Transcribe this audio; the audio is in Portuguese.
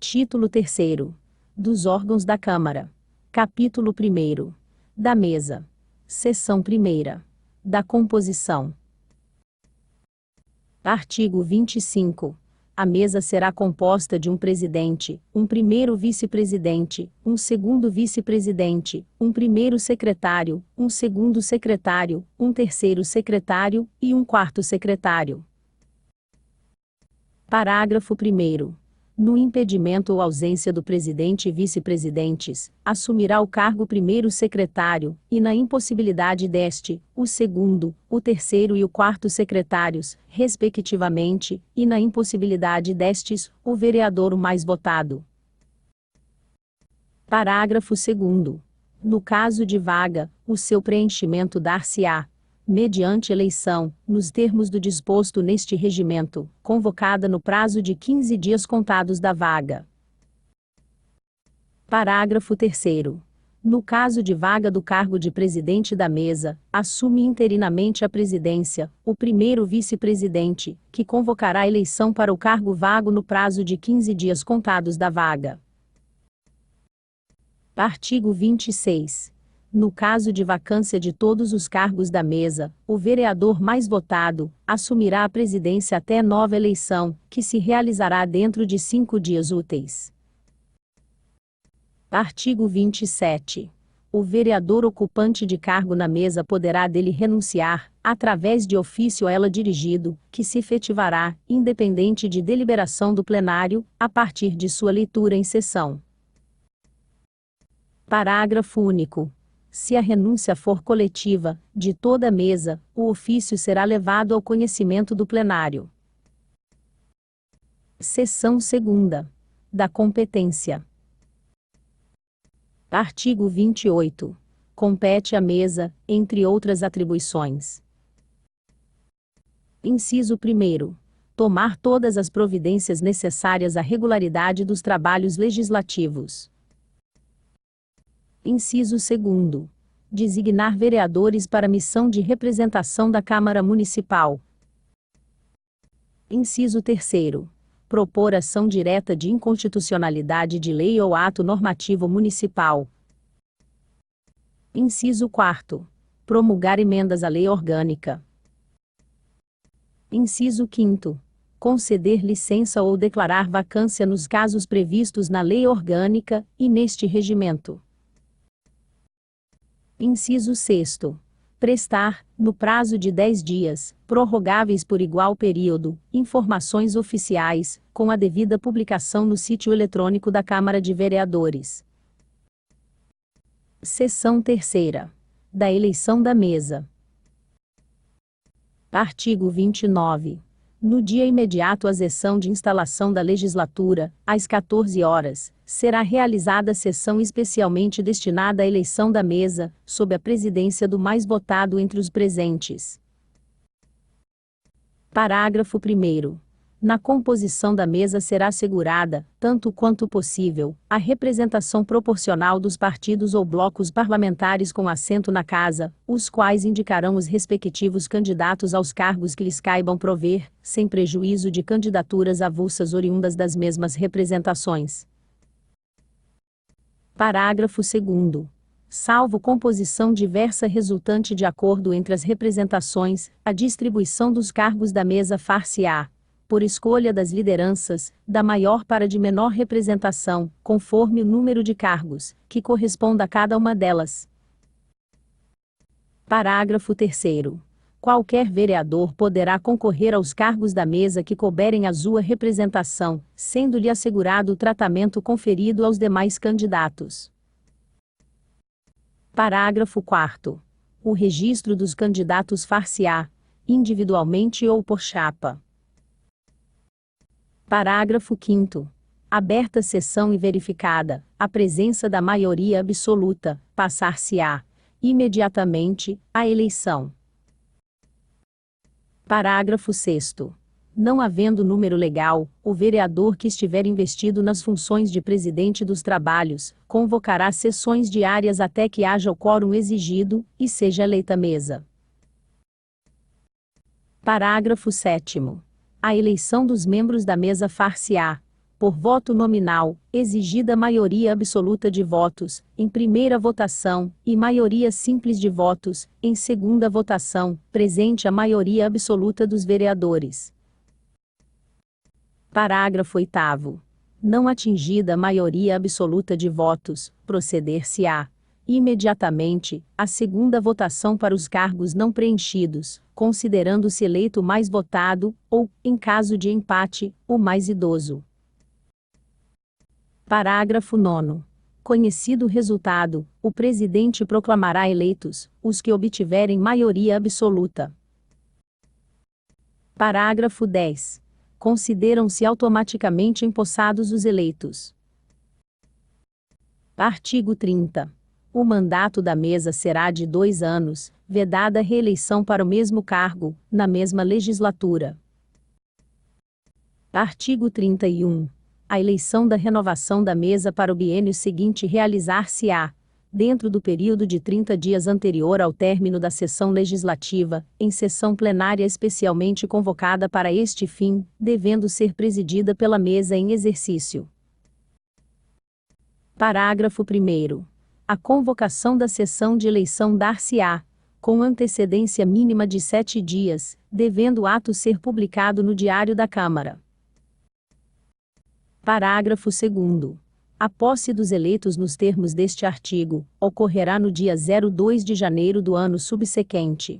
Título 3º. Dos órgãos da Câmara. Capítulo 1º. Da mesa. Seção 1ª. Da composição. Artigo 25. A mesa será composta de um presidente, um primeiro vice-presidente, um segundo vice-presidente, um primeiro secretário, um segundo secretário, um terceiro secretário e um quarto secretário. Parágrafo 1º. No impedimento ou ausência do presidente e vice-presidentes, assumirá o cargo primeiro secretário, e na impossibilidade deste, o segundo, o terceiro e o quarto secretários, respectivamente, e na impossibilidade destes, o vereador o mais votado. Parágrafo 2º. No caso de vaga, o seu preenchimento dar-se-á, mediante eleição, nos termos do disposto neste regimento, convocada no prazo de 15 dias contados da vaga. Parágrafo 3º. No caso de vaga do cargo de presidente da mesa, assume interinamente a presidência, o primeiro vice-presidente, que convocará a eleição para o cargo vago no prazo de 15 dias contados da vaga. Artigo 26. No caso de vacância de todos os cargos da mesa, o vereador mais votado assumirá a presidência até nova eleição, que se realizará dentro de 5 dias úteis. Artigo 27. O vereador ocupante de cargo na mesa poderá dele renunciar, através de ofício a ela dirigido, que se efetivará, independente de deliberação do plenário, a partir de sua leitura em sessão. Parágrafo único. Se a renúncia for coletiva, de toda a mesa, o ofício será levado ao conhecimento do plenário. Seção 2ª. Da competência. Artigo 28. Compete à mesa, entre outras atribuições. Inciso 1º. Tomar todas as providências necessárias à regularidade dos trabalhos legislativos. Inciso 2º. Designar vereadores para missão de representação da Câmara Municipal. Inciso 3º. Propor ação direta de inconstitucionalidade de lei ou ato normativo municipal. Inciso 4º. Promulgar emendas à lei orgânica. Inciso 5º. Conceder licença ou declarar vacância nos casos previstos na lei orgânica e neste regimento. Inciso 6º. Prestar, no prazo de 10 dias, prorrogáveis por igual período, informações oficiais, com a devida publicação no sítio eletrônico da Câmara de Vereadores. Seção 3ª. Da eleição da mesa. Artigo 29. No dia imediato à sessão de instalação da legislatura, às 14 horas, será realizada sessão especialmente destinada à eleição da mesa, sob a presidência do mais votado entre os presentes. Parágrafo 1º. Na composição da mesa será assegurada, tanto quanto possível, a representação proporcional dos partidos ou blocos parlamentares com assento na Casa, os quais indicarão os respectivos candidatos aos cargos que lhes caibam prover, sem prejuízo de candidaturas avulsas oriundas das mesmas representações. Parágrafo 2º. Salvo composição diversa resultante de acordo entre as representações, a distribuição dos cargos da mesa far-se-á, por escolha das lideranças, da maior para de menor representação, conforme o número de cargos, que corresponda a cada uma delas. Parágrafo 3º. Qualquer vereador poderá concorrer aos cargos da mesa que couberem à sua representação, sendo-lhe assegurado o tratamento conferido aos demais candidatos. Parágrafo 4º. O registro dos candidatos far-se-á, individualmente ou por chapa. Parágrafo 5º. Aberta sessão e verificada a presença da maioria absoluta, passar-se-á, imediatamente, a eleição. Parágrafo 6º. Não havendo número legal, o vereador que estiver investido nas funções de presidente dos trabalhos, convocará sessões diárias até que haja o quórum exigido, e seja eleita a mesa. Parágrafo 7º. A eleição dos membros da mesa far-se-á, por voto nominal, exigida maioria absoluta de votos, em primeira votação, e maioria simples de votos, em segunda votação, presente a maioria absoluta dos vereadores. Parágrafo 8º. Não atingida a maioria absoluta de votos, proceder-se-á, imediatamente, a segunda votação para os cargos não preenchidos, considerando-se eleito o mais votado, ou, em caso de empate, o mais idoso. Parágrafo 9º. Conhecido o resultado, o presidente proclamará eleitos os que obtiverem maioria absoluta. Parágrafo 10. Consideram-se automaticamente empossados os eleitos. Artigo 30. O mandato da mesa será de 2 anos, vedada a reeleição para o mesmo cargo, na mesma legislatura. Artigo 31. A eleição da renovação da mesa para o biênio seguinte realizar-se-á, dentro do período de 30 dias anterior ao término da sessão legislativa, em sessão plenária especialmente convocada para este fim, devendo ser presidida pela mesa em exercício. Parágrafo 1º. A convocação da sessão de eleição dar-se-á, com antecedência mínima de 7 dias, devendo o ato ser publicado no Diário da Câmara. Parágrafo 2º. A posse dos eleitos nos termos deste artigo, ocorrerá no dia 02 de janeiro do ano subsequente.